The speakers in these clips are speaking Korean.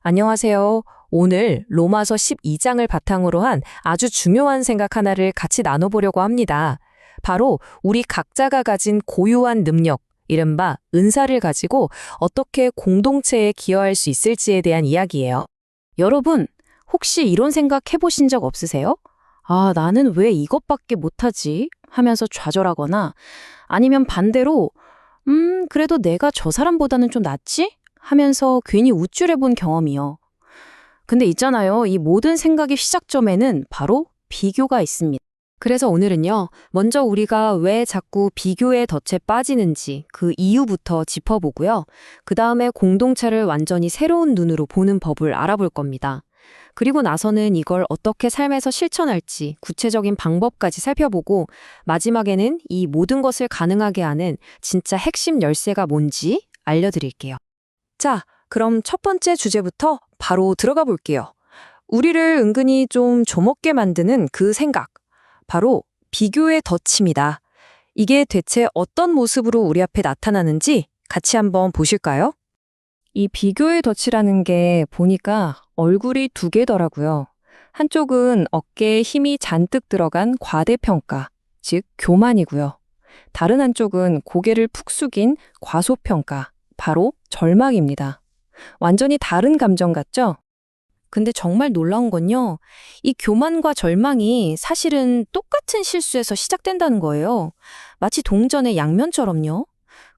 안녕하세요. 오늘 로마서 12장을 바탕으로 한 아주 중요한 생각 하나를 같이 나눠보려고 합니다. 바로 우리 각자가 가진 고유한 능력, 이른바 은사를 가지고 어떻게 공동체에 기여할 수 있을지에 대한 이야기예요. 여러분, 혹시 이런 생각 해보신 적 없으세요? 아, 나는 왜 이것밖에 못하지? 하면서 좌절하거나 아니면 반대로 그래도 내가 저 사람보다는 좀 낫지? 하면서 괜히 우쭐해 본 경험이요. 근데 있잖아요. 이 모든 생각의 시작점에는 바로 비교가 있습니다. 그래서 오늘은요. 먼저 우리가 왜 자꾸 비교의 덫에 빠지는지 그 이유부터 짚어보고요. 그 다음에 공동체를 완전히 새로운 눈으로 보는 법을 알아볼 겁니다. 그리고 나서는 이걸 어떻게 삶에서 실천할지 구체적인 방법까지 살펴보고 마지막에는 이 모든 것을 가능하게 하는 진짜 핵심 열쇠가 뭔지 알려드릴게요. 자, 그럼 첫 번째 주제부터 바로 들어가 볼게요. 우리를 은근히 좀 조먹게 만드는 그 생각. 바로 비교의 덫입니다. 이게 대체 어떤 모습으로 우리 앞에 나타나는지 같이 한번 보실까요? 이 비교의 덫이라는 게 보니까 얼굴이 두 개더라고요. 한쪽은 어깨에 힘이 잔뜩 들어간 과대평가, 즉 교만이고요. 다른 한쪽은 고개를 푹 숙인 과소평가, 바로 절망입니다. 완전히 다른 감정 같죠? 근데 정말 놀라운 건요. 이 교만과 절망이 사실은 똑같은 실수에서 시작된다는 거예요. 마치 동전의 양면처럼요.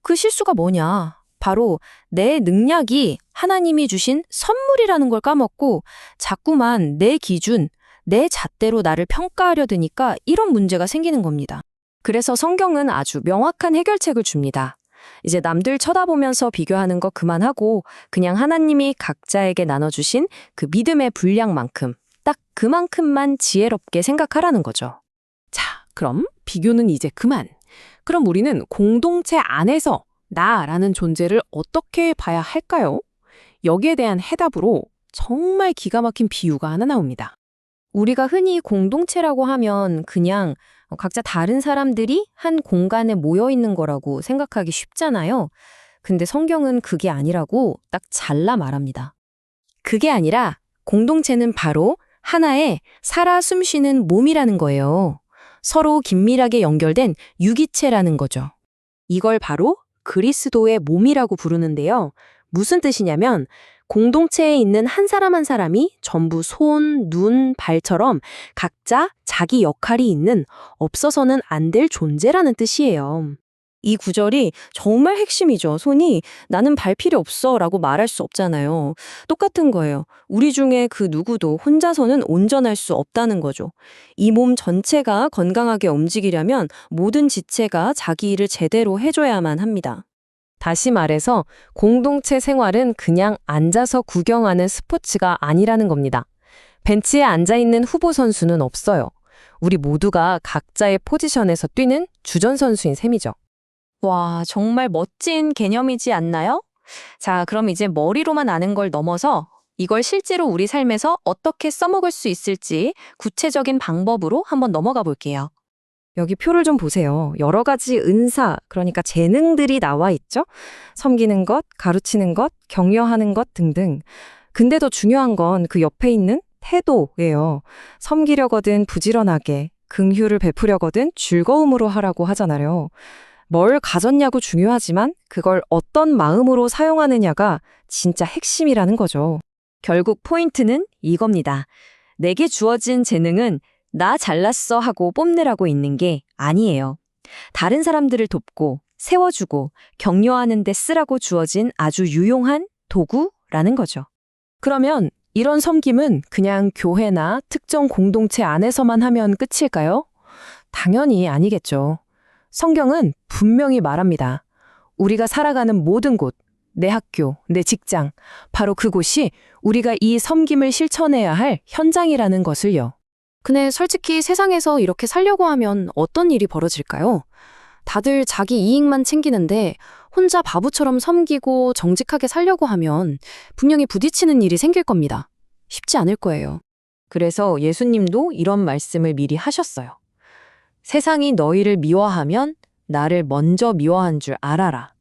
그 실수가 뭐냐? 바로 내 능력이 하나님이 주신 선물이라는 걸 까먹고 자꾸만 내 기준, 내 잣대로 나를 평가하려 드니까 이런 문제가 생기는 겁니다. 그래서 성경은 아주 명확한 해결책을 줍니다. 이제 남들 쳐다보면서 비교하는 거 그만하고 그냥 하나님이 각자에게 나눠주신 그 믿음의 분량만큼 딱 그만큼만 지혜롭게 생각하라는 거죠. 자, 그럼 비교는 이제 그만. 그럼 우리는 공동체 안에서 나라는 존재를 어떻게 봐야 할까요? 여기에 대한 해답으로 정말 기가 막힌 비유가 하나 나옵니다. 우리가 흔히 공동체라고 하면 그냥 각자 다른 사람들이 한 공간에 모여 있는 거라고 생각하기 쉽잖아요. 근데 성경은 그게 아니라고 딱 잘라 말합니다. 그게 아니라 공동체는 바로 하나의 살아 숨쉬는 몸이라는 거예요. 서로 긴밀하게 연결된 유기체라는 거죠. 이걸 바로 그리스도의 몸이라고 부르는데요. 무슨 뜻이냐면 공동체에 있는 한 사람 한 사람이 전부 손, 눈, 발처럼 각자 자기 역할이 있는 없어서는 안 될 존재라는 뜻이에요. 이 구절이 정말 핵심이죠. 손이 나는 발 필요 없어 라고 말할 수 없잖아요. 똑같은 거예요. 우리 중에 그 누구도 혼자서는 온전할 수 없다는 거죠. 이 몸 전체가 건강하게 움직이려면 모든 지체가 자기 일을 제대로 해줘야만 합니다. 다시 말해서 공동체 생활은 그냥 앉아서 구경하는 스포츠가 아니라는 겁니다. 벤치에 앉아있는 후보 선수는 없어요. 우리 모두가 각자의 포지션에서 뛰는 주전 선수인 셈이죠. 와, 정말 멋진 개념이지 않나요? 자, 그럼 이제 머리로만 아는 걸 넘어서 이걸 실제로 우리 삶에서 어떻게 써먹을 수 있을지 구체적인 방법으로 한번 넘어가 볼게요. 여기 표를 좀 보세요. 여러 가지 은사, 그러니까 재능들이 나와 있죠? 섬기는 것, 가르치는 것, 격려하는 것 등등. 근데 더 중요한 건 그 옆에 있는 태도예요. 섬기려거든 부지런하게, 긍휼을 베푸려거든 즐거움으로 하라고 하잖아요. 뭘 가졌냐고 중요하지만 그걸 어떤 마음으로 사용하느냐가 진짜 핵심이라는 거죠. 결국 포인트는 이겁니다. 내게 주어진 재능은 나 잘났어 하고 뽐내라고 있는 게 아니에요. 다른 사람들을 돕고 세워주고 격려하는 데 쓰라고 주어진 아주 유용한 도구라는 거죠. 그러면 이런 섬김은 그냥 교회나 특정 공동체 안에서만 하면 끝일까요? 당연히 아니겠죠. 성경은 분명히 말합니다. 우리가 살아가는 모든 곳, 내 학교, 내 직장, 바로 그곳이 우리가 이 섬김을 실천해야 할 현장이라는 것을요. 근데 솔직히 세상에서 이렇게 살려고 하면 어떤 일이 벌어질까요? 다들 자기 이익만 챙기는데 혼자 바보처럼 섬기고 정직하게 살려고 하면 분명히 부딪히는 일이 생길 겁니다. 쉽지 않을 거예요. 그래서 예수님도 이런 말씀을 미리 하셨어요. 세상이 너희를 미워하면 나를 먼저 미워한 줄 알아라.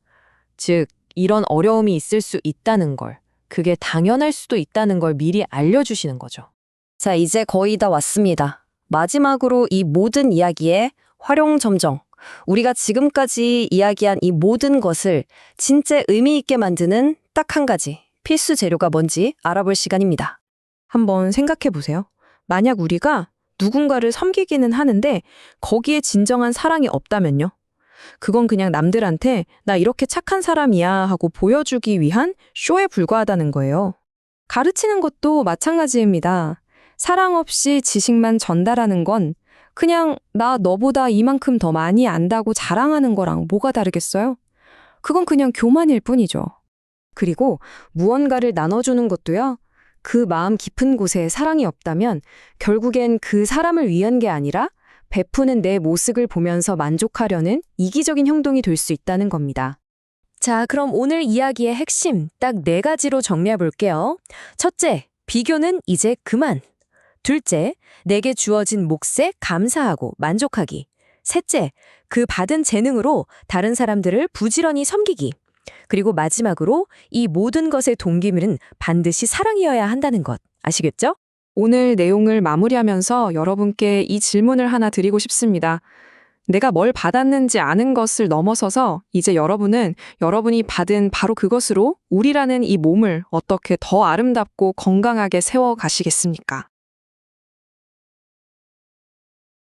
즉, 이런 어려움이 있을 수 있다는 걸 그게 당연할 수도 있다는 걸 미리 알려주시는 거죠. 자, 이제 거의 다 왔습니다. 마지막으로 이 모든 이야기의 활용점정. 우리가 지금까지 이야기한 이 모든 것을 진짜 의미 있게 만드는 딱 한 가지 필수 재료가 뭔지 알아볼 시간입니다. 한번 생각해 보세요. 만약 우리가 누군가를 섬기기는 하는데 거기에 진정한 사랑이 없다면요? 그건 그냥 남들한테 나 이렇게 착한 사람이야 하고 보여주기 위한 쇼에 불과하다는 거예요. 가르치는 것도 마찬가지입니다. 사랑 없이 지식만 전달하는 건 그냥 나 너보다 이만큼 더 많이 안다고 자랑하는 거랑 뭐가 다르겠어요? 그건 그냥 교만일 뿐이죠. 그리고 무언가를 나눠주는 것도요. 그 마음 깊은 곳에 사랑이 없다면 결국엔 그 사람을 위한 게 아니라 베푸는 내 모습을 보면서 만족하려는 이기적인 행동이 될 수 있다는 겁니다. 자, 그럼 오늘 이야기의 핵심 딱 4가지로 정리해 볼게요. 첫째, 비교는 이제 그만. 둘째, 내게 주어진 몫에 감사하고 만족하기. 셋째, 그 받은 재능으로 다른 사람들을 부지런히 섬기기. 그리고 마지막으로 이 모든 것의 동기물은 반드시 사랑이어야 한다는 것. 아시겠죠? 오늘 내용을 마무리하면서 여러분께 이 질문을 하나 드리고 싶습니다. 내가 뭘 받았는지 아는 것을 넘어서서 이제 여러분은 여러분이 받은 바로 그것으로 우리라는 이 몸을 어떻게 더 아름답고 건강하게 세워 가시겠습니까?